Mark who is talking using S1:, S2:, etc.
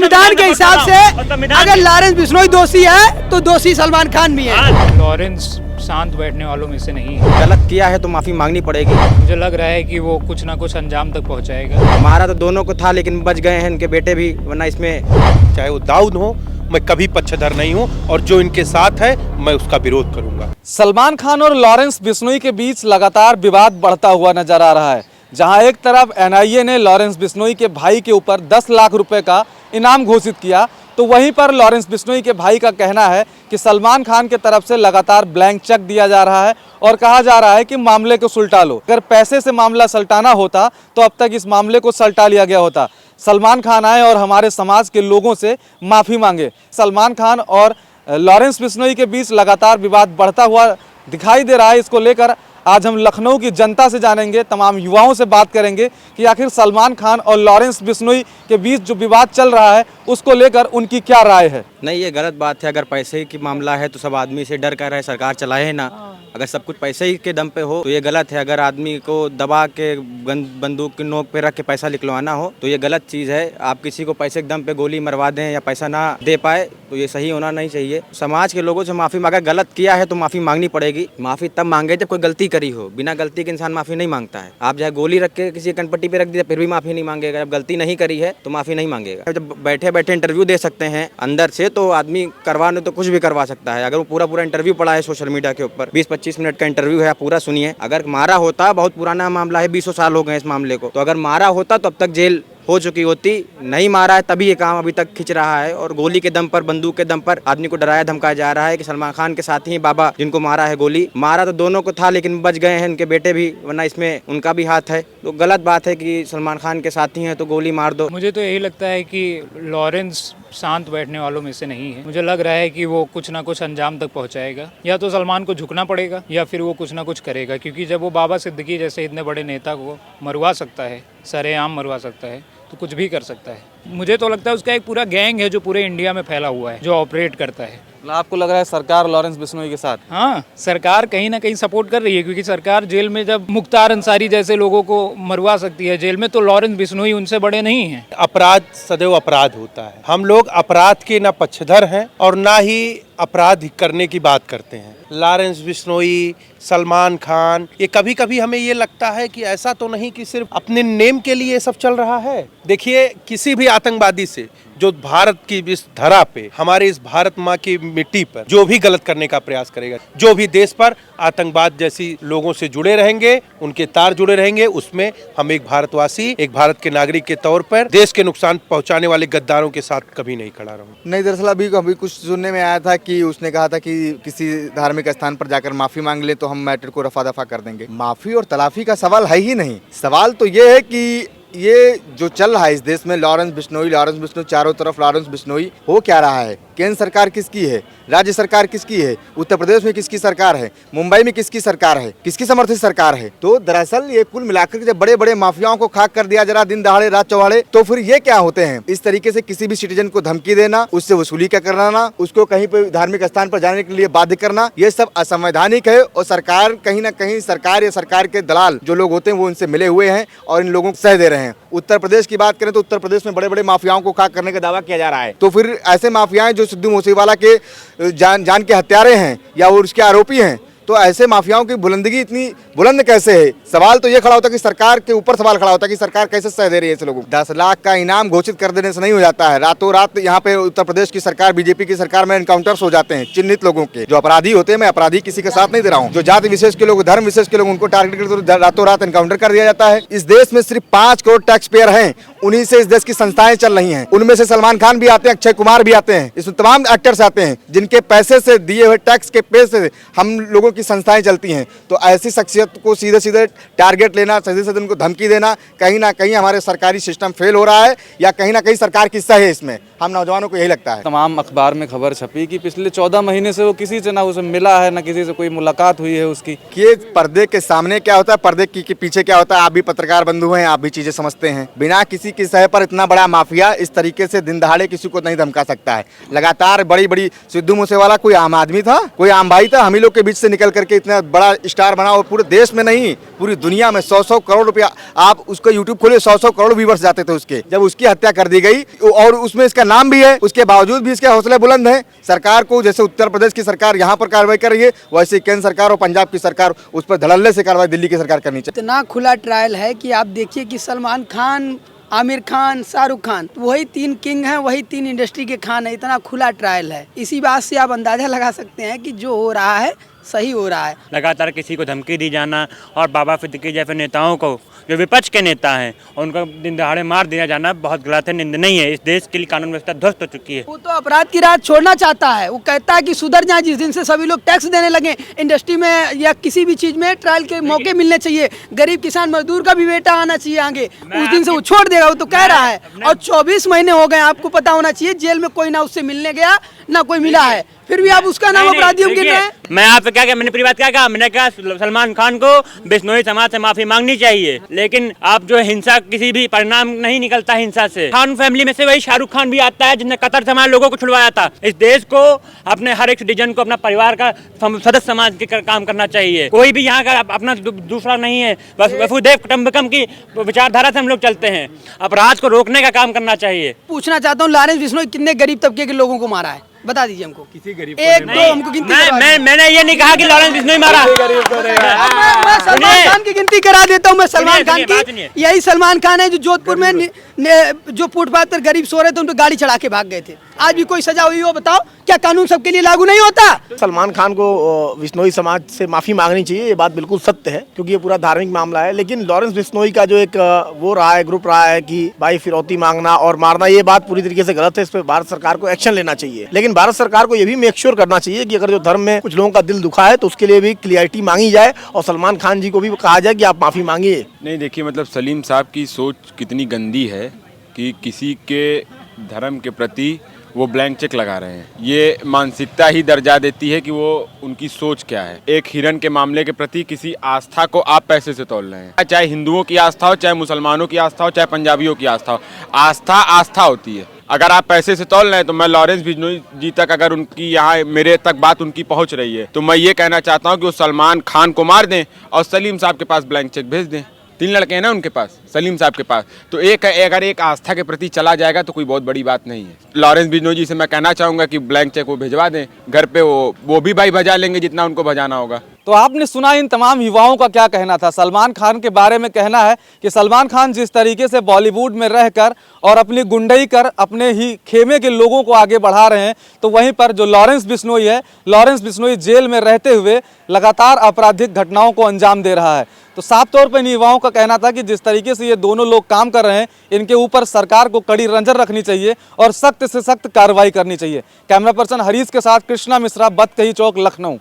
S1: संविधान के हिसाब से अगर लॉरेंस बिश्नोई दोषी है तो दोषी सलमान खान भी है।
S2: लॉरेंस शांत बैठने वालों में से नहीं है।
S3: गलत किया है तो माफी मांगनी पड़ेगी।
S2: मुझे लग रहा है कि वो कुछ ना कुछ अंजाम तक पहुंचाएगा।
S3: मारा तो दोनों को था लेकिन बच गए हैं इनके बेटे भी, वरना इसमें
S4: चाहे वो दाऊद हो, मैं कभी पक्षधर नहीं हूं और जो इनके साथ है मैं उसका विरोध करूंगा।
S5: सलमान खान और लॉरेंस बिश्नोई के बीच लगातार विवाद बढ़ता हुआ नजर आ रहा है। जहां एक तरफ एनआईए ने लॉरेंस बिश्नोई के भाई के ऊपर 10 लाख रुपए का इनाम घोषित किया, तो वहीं पर लॉरेंस बिश्नोई के भाई का कहना है कि सलमान खान की तरफ से लगातार ब्लैंक चेक दिया जा रहा है और कहा जा रहा है कि मामले को सुलटा लो। अगर पैसे से मामला सलटाना होता तो अब तक इस मामले को सलटा लिया गया होता। सलमान खान आए और हमारे समाज के लोगों से माफ़ी मांगे। सलमान खान और लॉरेंस बिश्नोई के बीच लगातार विवाद बढ़ता हुआ दिखाई दे रहा है। इसको लेकर आज हम लखनऊ की जनता से जानेंगे, तमाम युवाओं से बात करेंगे कि आखिर सलमान खान और लॉरेंस बिश्नोई के बीच जो विवाद चल रहा है उसको लेकर उनकी क्या राय है।
S3: नहीं, ये गलत बात है। अगर पैसे की मामला है तो सब आदमी से डर कर रहे सरकार चलाए ना। अगर सब कुछ पैसे ही के दम पे हो तो ये गलत है। अगर आदमी को दबा के बंदूक की नोक पे रख के पैसा निकलवाना हो तो ये गलत चीज़ है। आप किसी को पैसे के दम पे गोली मरवा दें या पैसा ना दे पाए तो ये सही होना नहीं चाहिए। समाज के लोगों से माफ़ी मांगा, गलत किया है तो माफ़ी मांगनी पड़ेगी। माफ़ी तब मांगे जब कोई गलती करी हो। बिना गलती के इंसान माफ़ी नहीं मांगता है। आप चाहे गोली रख के किसी कनपट्टी पे रख दिया फिर भी माफ़ी नहीं मांगेगा। जब गलती नहीं करी है तो माफ़ी नहीं मांगेगा। जब बैठे बैठे इंटरव्यू दे सकते हैं अंदर से तो आदमी करवाने तो कुछ भी करवा सकता है। अगर वो पूरा इंटरव्यू पड़ा है सोशल मीडिया के ऊपर, 20-25 मिनट का इंटरव्यू है, पूरा सुनिए। अगर मारा होता, बहुत पुराना मामला है, 20 साल हो गए इस मामले को, तो अगर मारा होता तो अब तक जेल हो चुकी होती। नहीं मारा है तभी ये काम अभी तक खिंच रहा है और गोली के दम पर, बंदूक के दम पर आदमी को डराया धमकाया जा रहा है कि सलमान खान के साथ ही बाबा जिनको मारा है गोली, मारा तो दोनों को था लेकिन बच गए हैं इनके बेटे भी, वरना इसमें उनका भी हाथ है। तो गलत बात है कि सलमान खान के साथ ही है तो गोली मार दो।
S2: मुझे तो यही लगता है कि लॉरेंस शांत बैठने वालों में से नहीं है। मुझे लग रहा है कि वो कुछ ना कुछ अंजाम तक पहुंचाएगा। या तो सलमान को झुकना पड़ेगा या फिर वो कुछ ना कुछ करेगा, क्योंकि जब वो बाबा सिद्दीकी जैसे इतने बड़े नेता को मरवा सकता है, सरेआम मरवा सकता है, तो कुछ भी कर सकता है। मुझे तो लगता है उसका एक पूरा गैंग है जो पूरे इंडिया में फैला हुआ है, जो ऑपरेट करता है।
S5: आपको लग रहा है सरकार लॉरेंस बिश्नोई के साथ?
S2: हाँ, सरकार कहीं ना कहीं सपोर्ट कर रही है, क्योंकि सरकार जेल में जब मुख्तार अंसारी जैसे लोगों को मरवा सकती है जेल में, तो लॉरेंस बिश्नोई उनसे बड़े नहीं हैं।
S4: अपराध सदैव अपराध होता है। हम लोग अपराध के न पक्षधर हैं और ना ही अपराध करने की बात करते हैं। लॉरेंस बिश्नोई, सलमान खान, ये कभी कभी हमें ये लगता है कि ऐसा तो नहीं कि सिर्फ अपने नेम के लिए सब चल रहा है। देखिए, किसी भी आतंकवादी से जो भारत की इस धरा पे, हमारे इस भारत माँ की मिट्टी पर जो भी गलत करने का प्रयास करेगा, जो भी देश पर आतंकवाद जैसी लोगों से जुड़े रहेंगे, उनके तार जुड़े रहेंगे, उसमें हम एक भारतवासी, एक भारत के नागरिक के तौर पर देश के नुकसान पहुंचाने वाले गद्दारों के साथ कभी नहीं खड़ा रहूंगा।
S6: नहीं, दरअसल अभी कुछ सुनने में आया था कि उसने कहा था कि किसी धार्मिक स्थान पर जाकर माफी मांग ले तो हम मैटर को रफा दफा कर देंगे। माफी और तलाफी का सवाल है ही नहीं। सवाल तो ये है कि ये जो चल रहा है इस देश में, लॉरेंस बिश्नोई, चारों तरफ लॉरेंस बिश्नोई, हो क्या रहा है? केंद्र सरकार किसकी है? राज्य सरकार किसकी है? उत्तर प्रदेश में किसकी सरकार है? मुंबई में किसकी सरकार है? किसकी समर्थित सरकार है? तो दरअसल ये कुल मिलाकर जब बड़े बड़े माफियाओं को खाक कर दिया जरा दिन दहाड़े रात चौहाड़े, तो फिर ये क्या होते हैं? इस तरीके से किसी भी सिटीजन को धमकी देना, उससे वसूली का कराना, उसको कहीं पे धार्मिक स्थान पर जाने के लिए बाध्य करना, ये सब असंवैधानिक है। और सरकार कहीं ना कहीं, सरकार या सरकार के दलाल जो लोग होते हैं वो उनसे मिले हुए हैं और इन लोगों को सह दे रहे हैं। उत्तर प्रदेश की बात करें तो उत्तर प्रदेश में बड़े बड़े माफियाओं को खाक करने का दावा किया जा रहा है। तो फिर ऐसे माफियाएं जो सिद्धू मूसेवाला के जान के हत्यारे हैं या वो उसके आरोपी हैं, तो ऐसे माफियाओं की बुलंदगी इतनी बुलंद कैसे है? सवाल तो ये खड़ा होता है कि सरकार के ऊपर सवाल खड़ा होता है कि सरकार कैसे सह दे रही है ऐसे लोगों को। 10 लाख का इनाम घोषित कर देने से नहीं हो जाता है। रातों रात यहाँ पे उत्तर प्रदेश की सरकार, बीजेपी की सरकार में एनकाउंटर्स हो जाते हैं चिन्हित लोगों के। जो अपराधी होते हैं, मैं अपराधी किसी के साथ नहीं दे रहा हूँ, जो जाति विशेष के लोग, धर्म विशेष के लोग, उनको टारगेट करके रातों रात एनकाउंटर कर दिया जाता है। इस देश में सिर्फ 5 करोड़ टैक्स पेयर हैं, उन्हीं से इस देश की संस्थाएं चल रही हैं। उनमें से सलमान खान भी आते हैं, अक्षय कुमार भी आते हैं, इसमें तमाम एक्टर्स आते हैं जिनके पैसे से, दिए हुए टैक्स के पैसे से हम लोगों की संस्थाएं चलती हैं। तो ऐसी शख्सियत को सीधे सीधे टारगेट लेना, सीधे सीधे उनको धमकी देना, कहीं ना कहीं हमारे सरकारी सिस्टम फेल हो रहा है या कहीं ना कहीं सरकार की सही है इसमें। हम नौजवानों को यही लगता है।
S5: तमाम अखबार में खबर छपी कि पिछले 14 महीने से वो किसी से ना उसे मिला है, ना किसी से कोई मुलाकात हुई है उसकी।
S6: ये पर्दे के सामने क्या होता है, पर्दे के पीछे क्या होता है, आप भी पत्रकार बंधु हैं, आप भी चीजें समझते हैं। बिना किसी की सह पर इतना बड़ा माफिया इस तरीके से दिन दहाड़े किसी को नहीं धमका सकता है। लगातार बड़ी बड़ी, सिद्धू मूसेवाला कोई आम आदमी था, कोई आम भाई था? हम ही लोग के बीच से निकल करके इतना बड़ा स्टार बना और पूरे देश में नहीं पूरी दुनिया में 100-100 करोड़ रुपया, आप उसको यूट्यूब खोले, 100-100 करोड़ व्यूवर्स जाते थे उसके। जब उसकी हत्या कर दी गई और उसमें इसका नाम भी है, उसके बावजूद भी इसके हौसले बुलंद हैं। सरकार को, जैसे उत्तर प्रदेश की सरकार यहाँ पर कार्रवाई कर रही है, वैसे केंद्र सरकार और पंजाब की सरकार उस पर धड़ल्ले से कार्रवाई दिल्ली की सरकार करनी चाहिए।
S1: इतना खुला ट्रायल है कि आप देखिए कि सलमान खान, आमिर खान, शाहरुख खान, वही 3 किंग हैं, वही 3 इंडस्ट्री के खान है। इतना खुला ट्रायल है, इसी बात से आप अंदाजा लगा सकते हैं कि जो हो रहा है सही हो रहा है।
S7: लगातार किसी को धमकी दी जाना और बाबा सिद्दीकी जैसे नेताओं को, जो विपक्ष के नेता हैं, उनको दिन दहाड़े मार दिया जाना बहुत गलत है, निंदनीय है। इस देश के लिए कानून व्यवस्था ध्वस्त हो चुकी है।
S1: वो तो अपराध की राह छोड़ना चाहता है। वो कहता है कि सुधर जाए। जिस दिन से सभी लोग टैक्स देने लगे इंडस्ट्री में या किसी भी चीज में, ट्रायल के मौके मिलने चाहिए, गरीब किसान मजदूर का भी बेटा आना चाहिए आगे, उस दिन से वो छोड़ देगा। वो तो कह रहा है। और 24 महीने हो गए, आपको पता होना चाहिए, जेल में कोई ना उससे मिलने गया ना कोई मिला है, फिर भी आप उसका नाम अपराधियों गिन रहे हैं।
S7: मैं आपसे क्या, मैंने पूरी बात क्या कहा, मैंने कहा सलमान खान को बिश्नोई समाज से माफी मांगनी चाहिए, लेकिन आप जो हिंसा, किसी भी परिणाम नहीं निकलता हिंसा से। खान फैमिली में से वही शाहरुख खान भी आता है जिसने कतर से हमारे लोगों को छुड़वाया था। इस देश को, अपने हर एक सिटीजन को अपना परिवार का सदस्य समाज के काम करना चाहिए। कोई भी यहाँ का अपना दूसरा नहीं है। बस वसुदेव कुटुंबकम की विचारधारा से हम लोग चलते हैं। अपराध को रोकने का काम करना चाहिए।
S1: पूछना चाहता हूँ, लॉरेंस बिश्नोई कितने गरीब तबके के लोगों को मारा है, बता दीजिए हमको। किसी गरीब एक दो हमको गिनती करवा दीजिए।
S7: मैंने ये नहीं कहा कि लॉरेंस बिश्नोई मारा।
S1: मैं सलमान खान की गिनती करा देता हूँ। मैं सलमान खान की, यही सलमान खान है जो जोधपुर में जो फुटपाथ पर गरीब सो रहे थे उन पर गाड़ी चढ़ा के भाग गए थे। आज भी कोई सजा हुई हो बताओ? क्या कानून सबके लिए लागू नहीं होता?
S8: सलमान खान को बिश्नोई समाज से माफी मांगनी चाहिए, ये बात बिल्कुल सत्य है, क्योंकि ये पूरा धार्मिक मामला है। लेकिन लॉरेंस बिश्नोई का जो एक वो रहा है, ग्रुप रहा है कि भाई फिरौती मांगना और मारना, ये बात पूरी तरीके से गलत है। इस पर भारत सरकार को एक्शन लेना चाहिए। लेकिन भारत सरकार को ये भी मेक श्योर करना चाहिए कि अगर जो धर्म में कुछ लोगों का दिल दुखा है तो उसके लिए भी क्लियरिटी मांगी जाए और सलमान खान जी को भी कहा जाए कि आप माफी मांगिए।
S9: नहीं, देखिए, मतलब सलीम साहब की सोच कितनी गंदी है कि किसी के धर्म के प्रति वो ब्लैंक चेक लगा रहे हैं। ये मानसिकता ही दर्जा देती है कि वो उनकी सोच क्या है। एक हिरन के मामले के प्रति किसी आस्था को आप पैसे से तोल रहे हैं। चाहे हिंदुओं की आस्था हो, चाहे मुसलमानों की आस्था हो, चाहे पंजाबियों की आस्था हो, आस्था होती है। अगर आप पैसे से तोल रहे हैं तो मैं लॉरेंस बिश्नोई जी तक, अगर उनकी यहाँ मेरे तक बात उनकी पहुँच रही है, तो मैं ये कहना चाहता हूँ कि वो सलमान खान को मार दें और सलीम साहब के पास ब्लैंक चेक भेज दें। 3 लड़के हैं ना उनके पास, सलीम साहब के पास। तो अगर एक आस्था के प्रति चला जाएगा तो कोई बहुत बड़ी बात नहीं है। लॉरेंस बिश्नोई जी से मैं कहना चाहूँगा कि ब्लैंक चेक वो भिजवा दें घर पे, वो भी भाई बजा लेंगे जितना उनको बजाना होगा।
S5: तो आपने सुना इन तमाम युवाओं का क्या कहना था। सलमान खान के बारे में कहना है कि सलमान खान जिस तरीके से बॉलीवुड में रहकर और अपनी गुंडई कर अपने ही खेमे के लोगों को आगे बढ़ा रहे हैं, तो वहीं पर जो लॉरेंस बिश्नोई है, लॉरेंस बिश्नोई जेल में रहते हुए लगातार आपराधिक घटनाओं को अंजाम दे रहा है। तो साफ तौर पर इन युवाओं का कहना था कि जिस तरीके से ये दोनों लोग काम कर रहे हैं, इनके ऊपर सरकार को कड़ी नजर रखनी चाहिए और सख्त से सख्त कार्रवाई करनी चाहिए। कैमरा पर्सन हरीश के साथ कृष्णा मिश्रा, बतकही चौक, लखनऊ।